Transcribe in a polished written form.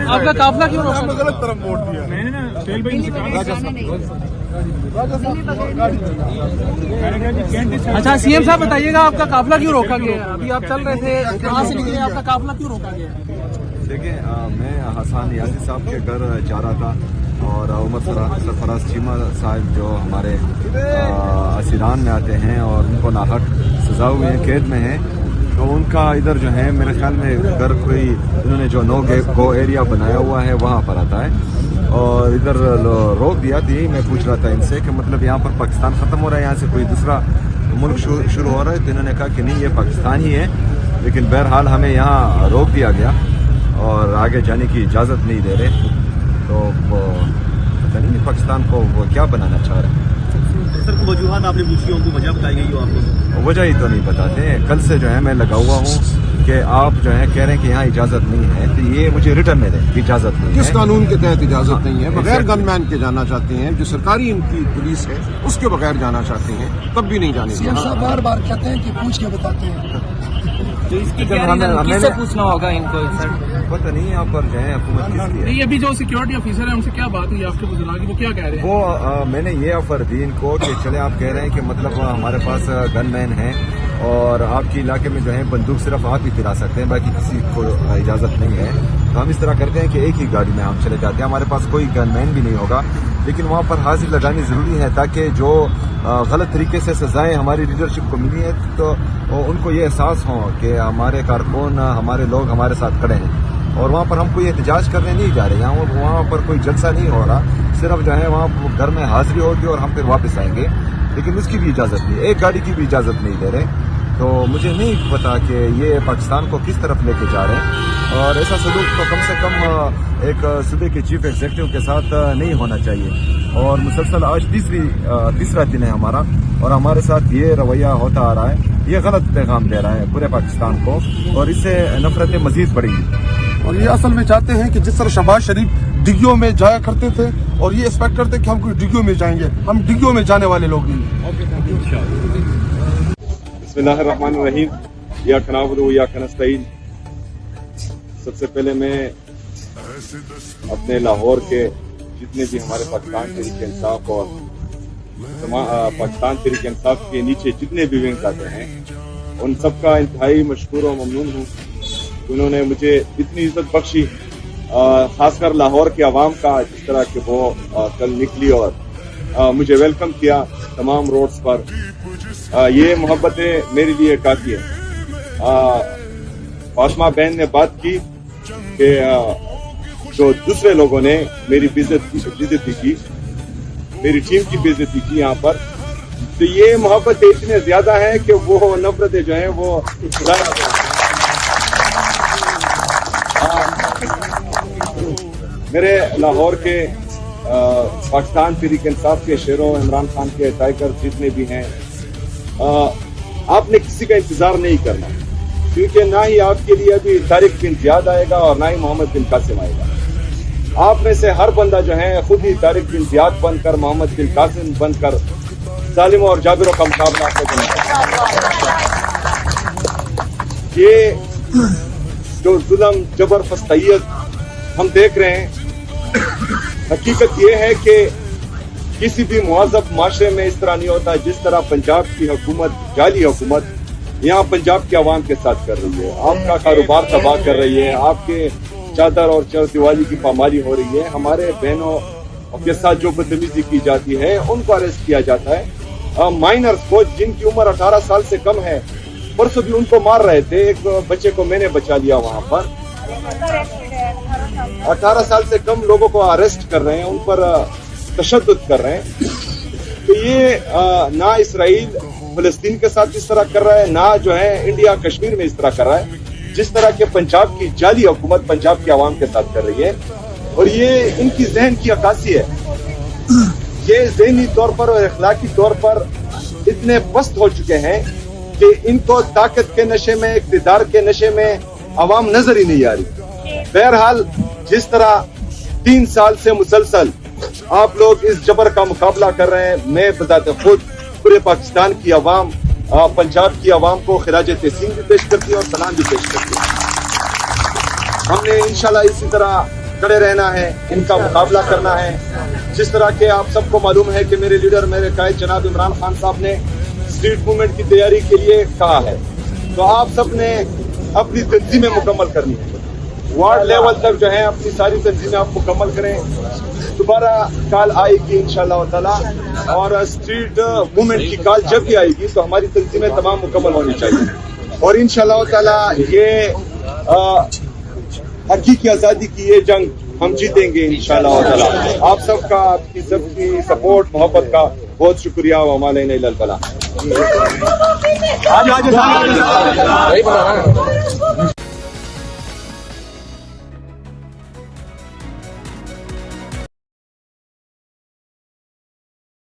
आपका काफिला क्यों रोका? गलत तरफ वोट दिया। मैंने ना सुहेल भाई से कहा अच्छा सीएम साहब बताइएगा, आपका काफिला क्यों रोका गया? अभी आप चल रहे थे, कहाँ से निकले, आपका काफिला क्यों रोका गया? देखिए, मैं हसन यासी साहब के घर जा रहा था और उमर सरफराज चीमा साहब जो हमारे असीरान में आते हैं और उनको नाहक सजा हुई है, कैद में हैं, तो उनका इधर जो है मेरे ख्याल में घर कोई इन्होंने जो नो गो एरिया बनाया हुआ है वहाँ पर आता है और इधर रोक दिया थी। मैं पूछ रहा था इनसे कि मतलब यहाँ पर पाकिस्तान ख़त्म हो रहा है, यहाँ से कोई दूसरा मुल्क शुरू हो रहा है, तो इन्होंने कहा कि नहीं, ये पाकिस्तान ही है। लेकिन बहरहाल हमें यहाँ रोक दिया गया और आगे जाने की इजाज़त नहीं दे रहे। तो वो पता नहीं पाकिस्तान को वो क्या बनाना चाह रहे हैं। सर, वजूहात आपने पूछी, उनको वजह बताई गई हो आपको? वजह ही तो नहीं बताते। कल से जो है मैं लगा हुआ हूँ कि आप जो है कह रहे हैं कि यहाँ इजाज़त नहीं है, तो ये मुझे रिटर्न में दें कि इजाज़त नहीं है। किस कानून के तहत इजाजत नहीं है? बगैर गनमैन के जाना चाहते हैं, जो सरकारी इनकी पुलिस है उसके बगैर जाना चाहते हैं, तब भी नहीं जाने सीएम साहब बार बार कहते हैं कि पूछ के बताते हैं, तो इसकी किससे पूछना होगा इनको? सर पता नहीं यहाँ पर जो है हुकूमत किसकी है। नहीं, अभी जो सिक्योरिटी ऑफिसर है उनसे क्या बात हुई आपके बुजुर्ग की, वो क्या कह रहे हैं? वो मैंने ये ऑफर दी इनको कि चले, आप कह रहे हैं कि मतलब हमारे पास गनमैन है और आपके इलाके में जो है बंदूक सिर्फ आप ही चला सकते हैं, बाकी किसी को इजाज़त नहीं है। तो हम इस तरह करते हैं कि एक ही गाड़ी में हम चले जाते हैं, हमारे पास कोई गनमैन भी नहीं होगा, लेकिन वहाँ पर हाजिर लगानी ज़रूरी है ताकि जो गलत तरीके से सजाएं हमारी लीडरशिप को मिली है तो उनको ये एहसास हो कि हमारे कारकुन, हमारे लोग हमारे साथ खड़े हैं। और वहाँ पर हम कोई एहतजाज करने नहीं जा रहे, वहाँ पर कोई जलसा नहीं हो रहा, सिर्फ जो है वहाँ घर में हाजिरी होगी और हम फिर वापस आएंगे, लेकिन उसकी भी इजाज़त नहीं, एक गाड़ी की भी इजाज़त नहीं दे रहे। तो मुझे नहीं पता कि ये पाकिस्तान को किस तरफ लेके जा रहे हैं और ऐसा सलूक तो कम से कम एक सूबे के चीफ एग्जीक्यूटिव के साथ नहीं होना चाहिए। और मुसलसल आज तीसरा दिन है हमारा और हमारे साथ ये रवैया होता आ रहा है, ये गलत पैगाम दे रहा है पूरे पाकिस्तान को और इससे नफरतें मजीद बढ़ेंगी। और ये असल में चाहते हैं कि जिस तरह शहबाज शरीफ डिग्गियों में जाया करते थे और ये एक्सपेक्ट करते कि हम कोई डिग्गियों में जाएंगे, हम डिग्गियों में जाने वाले लोग नहीं। बिस्मिल्लाहिर्रहमानिर्रहीम, इय्याका नअबुदु व इय्याका नस्तईन। सबसे पहले मैं अपने लाहौर के जितने भी हमारे पाकिस्तान तहरीक इंसाफ और पाकिस्तान तहरीक इंसाफ के नीचे जितने भी विंग्स आते हैं उन सबका इंतहाई मशकूर और ममनून हूँ। उन्होंने मुझे इतनी इज्जत बख्शी, खासकर लाहौर के अवाम का, जिस तरह के वो कल निकली और मुझे वेलकम किया तमाम रोड्स पर। ये मोहब्बतें मेरे लिए काफ़ी है। फातिमा बहन ने बात की कि जो दूसरे लोगों ने मेरी बेइज्जती की, मेरी टीम की बेइज्जती की यहाँ पर, तो ये मोहब्बतें इतने ज्यादा हैं कि वो नफरतें जो हैं वो मेरे लाहौर के पाकिस्तान तहरीक इंसाफ के शेरों, इमरान खान के टाइगर जितने भी हैं, आपने किसी का इंतजार नहीं करना, क्योंकि ना ही आपके लिए अभी तारिक बिन जियाद आएगा और ना ही मोहम्मद बिन कासिम आएगा। आप में से हर बंदा जो है खुद ही तारिक बिन जियाद बनकर, मोहम्मद बिन कासिम बनकर जालिमों और जाबिरों का मुकाबला करना। ये जो जुल्म, जबर, फस्तैयत हम देख रहे हैं, हकीकत ये है कि किसी भी मुआज़ब माशरे में इस तरह नहीं होता जिस तरह पंजाब की हुकूमत, जाली हुकूमत यहाँ पंजाब के अवाम के साथ कर रही है। आपका कारोबार तबाह कर रही है, आपके चादर और चौदिवाली की पामाली हो रही है, हमारे बहनों के साथ जो बदतमीजी की जाती है उनको अरेस्ट किया जाता है। माइनर्स को जिनकी उम्र 18 साल से कम है, परसों भी उनको मार रहे थे, एक बच्चे को मैंने बचा लिया वहाँ पर। 18 साल से कम लोगों को अरेस्ट कर रहे हैं, उन पर तशद्दुद कर रहे हैं। तो ये ना इसराइल फलस्तीन के साथ इस तरह कर रहा है, ना जो है इंडिया कश्मीर में इस तरह कर रहा है, जिस तरह के पंजाब की जाली हुकूमत पंजाब के अवाम के साथ कर रही है। और ये इनकी जहन की अक्कासी है। ये ज़हनी तौर पर और अखलाकी तौर पर इतने पस्त हो चुके हैं कि इनको ताकत के नशे में, इक़्तिदार के नशे में अवाम नजर ही नहीं आ रही। बहरहाल जिस तरह 3 साल से मुसलसल आप लोग इस जबर का मुकाबला कर रहे हैं, मैं बजाते खुद पूरे पाकिस्तान की अवाम, पंजाब की अवाम को खिराज तहसीन भी पेश करती है और सलाम भी पेश करती है। हमने इंशाल्लाह इसी तरह खड़े रहना है, इनका मुकाबला करना है। जिस तरह के आप सबको मालूम है कि मेरे लीडर मेरे कायद जनाब इमरान खान साहब ने स्ट्रीट मूवमेंट की तैयारी के लिए कहा है, तो आप सब ने अपनी तंजीमें मुकम्मल करनी है। वार्ड लेवल तक जो है अपनी सारी तंजीमें आप मुकम्मल करें। दोबारा कॉल आएगी इंशाअल्लाह ताला, और स्ट्रीट मूवमेंट की कॉल जब भी आएगी तो हमारी तंजीमें तमाम मुकम्मल होनी चाहिए, और इंशाअल्लाह ताला ये हकीकी आज़ादी की ये जंग हम जीतेंगे इंशाअल्लाह ताला। आप सबका, आपकी सबकी सपोर्ट मोहब्बत का बहुत शुक्रिया। व मा अलैना इल्लल बलाग।